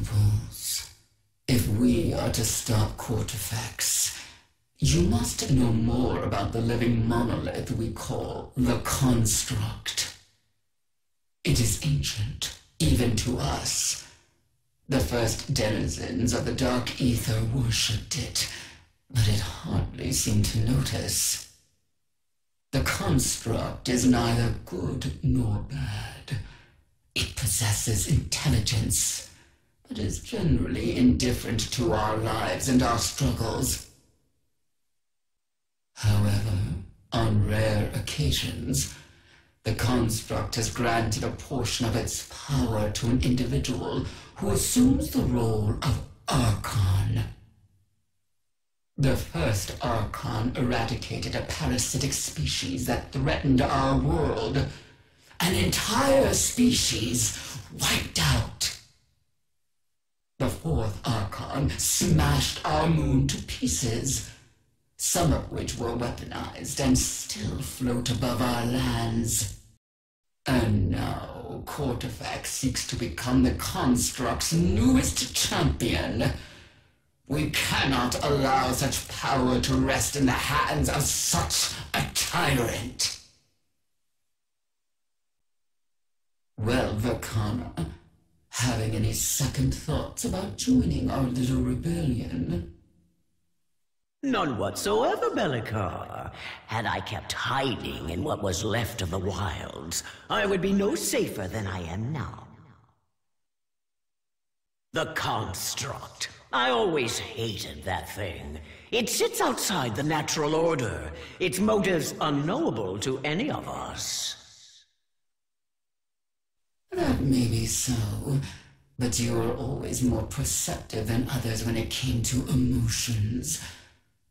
Pupils, if we are to stop Cortifex, you must know more about the living monolith we call the Construct. It is ancient, even to us. The first denizens of the dark Aether worshipped it, but it hardly seemed to notice. The Construct is neither good nor bad. It possesses intelligence, but is generally indifferent to our lives and our struggles. However, on rare occasions, the Construct has granted a portion of its power to an individual who assumes the role of Archon. The first Archon eradicated a parasitic species that threatened our world. An entire species wiped out. The fourth Archon smashed our moon to pieces, some of which were weaponized and still float above our lands. And now Cortifex seeks to become the Construct's newest champion. We cannot allow such power to rest in the hands of such a tyrant. Well, Verkana, having any second thoughts about joining our little rebellion? None whatsoever, Belikar. Had I kept hiding in what was left of the wilds, I would be no safer than I am now. The Construct. I always hated that thing. It sits outside the natural order, its motives unknowable to any of us. That may be so, but you were always more perceptive than others when it came to emotions.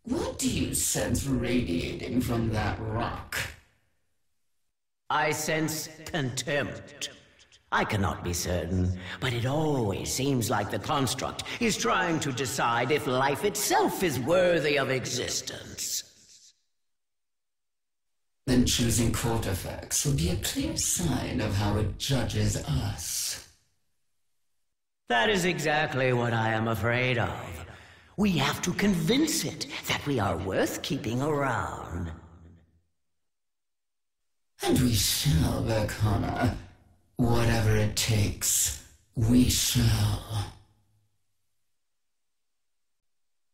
What do you sense radiating from that rock? I sense contempt. I cannot be certain, but it always seems like the Construct is trying to decide if life itself is worthy of existence. Then choosing Cortifex will be a clear sign of how it judges us. That is exactly what I am afraid of. We have to convince it that we are worth keeping around. And we shall, Verkana. Whatever it takes, we shall.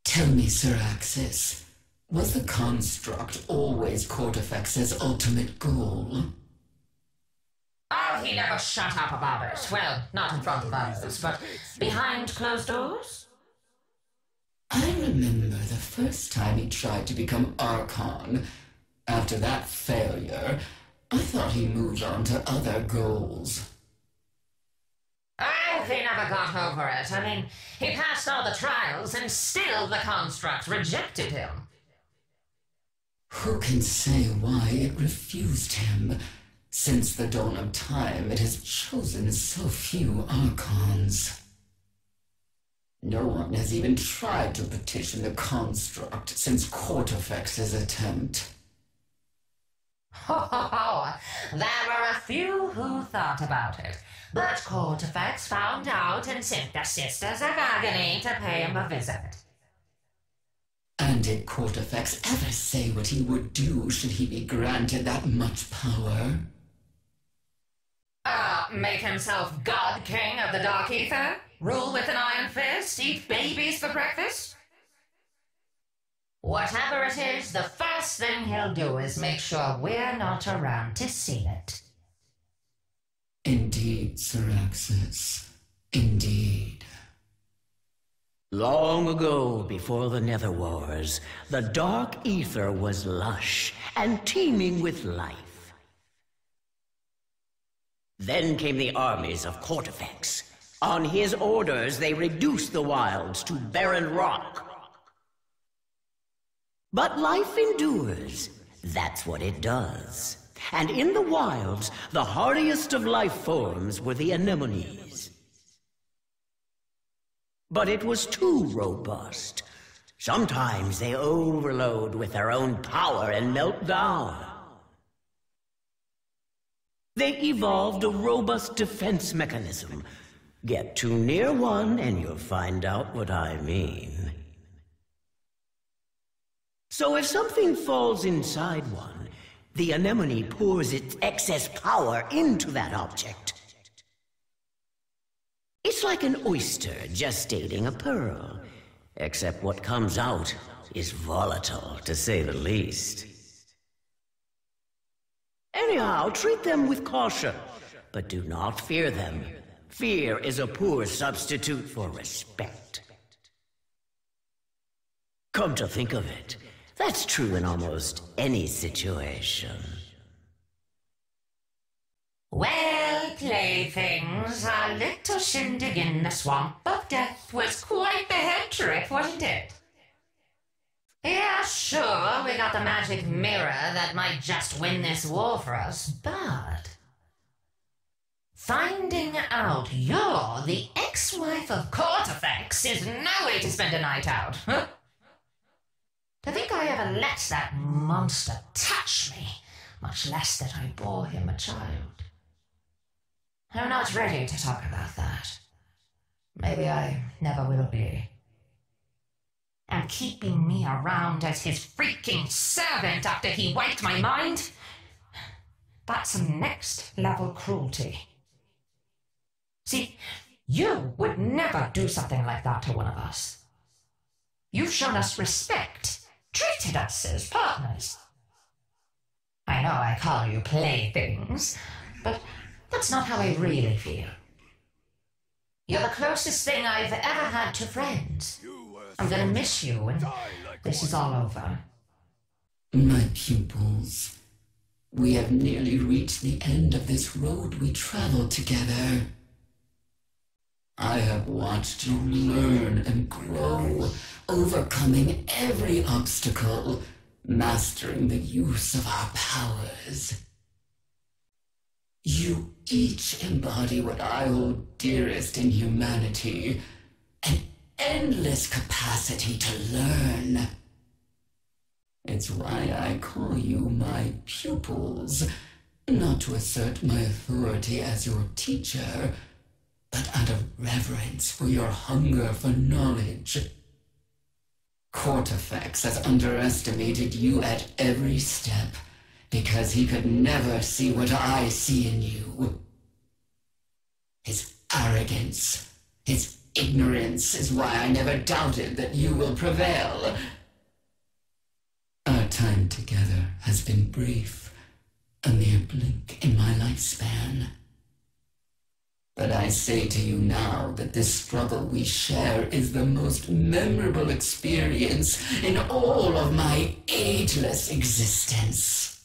Tell me, Sir Axis, was the Construct always Cortifex's ultimate goal? Oh, he never shut up about it. Well, not in front of others, but behind closed doors? I remember the first time he tried to become Archon. After that failure, I thought he moved on to other goals. Oh, he never got over it. I mean, he passed all the trials, and still the Construct rejected him. Who can say why it refused him? Since the dawn of time, it has chosen so few Archons. No one has even tried to petition the Construct since Cortifex's attempt. Ho! There were a few who thought about it, but Cortifex found out and sent the Sisters of Agony to pay him a visit. And did Cortifex ever say what he would do should he be granted that much power? Make himself God King of the Dark Aether? Rule with an iron fist? Eat babies for breakfast? Whatever it is, the first thing he'll do is make sure we're not around to see it. Indeed, Sir Axis. Indeed. Long ago, before the Nether Wars, the Dark Aether was lush and teeming with life. Then came the armies of Cortifex. On his orders, they reduced the wilds to barren rock. But life endures. That's what it does. And in the wilds, the hardiest of life forms were the anemones. But it was too robust. Sometimes they overload with their own power and melt down. They evolved a robust defense mechanism, Get too near one and you'll find out what I mean. So if something falls inside one, the anemone pours its excess power into that object. It's like an oyster gestating a pearl, except what comes out is volatile, to say the least. Anyhow, treat them with caution, but do not fear them. Fear is a poor substitute for respect. Come to think of it, that's true in almost any situation. Well, playthings, our little shindig in the swamp of death was quite the head trip, wasn't it? Yeah, sure, we got the magic mirror that might just win this war for us, but finding out you're the ex-wife of Cortifex is no way to spend a night out. To think I ever let that monster touch me, much less that I bore him a child. I'm not ready to talk about that. Maybe I never will be. And keeping me around as his freaking servant after he wiped my mind? That's some next-level cruelty. See, you would never do something like that to one of us. You've shown us respect, treated us as partners. I know I call you playthings, but that's not how I really feel. You're the closest thing I've ever had to friends. I'm gonna miss you when this is all over. My pupils, we have nearly reached the end of this road we traveled together. I have watched you learn and grow, overcoming every obstacle, mastering the use of our powers. You each embody what I hold dearest in humanity, an endless capacity to learn. It's why I call you my pupils, not to assert my authority as your teacher, but out of reverence for your hunger for knowledge. Cortifex has underestimated you at every step, because he could never see what I see in you. His arrogance, his ignorance is why I never doubted that you will prevail. Our time together has been brief, a mere blink in my lifespan. But I say to you now that this struggle we share is the most memorable experience in all of my ageless existence.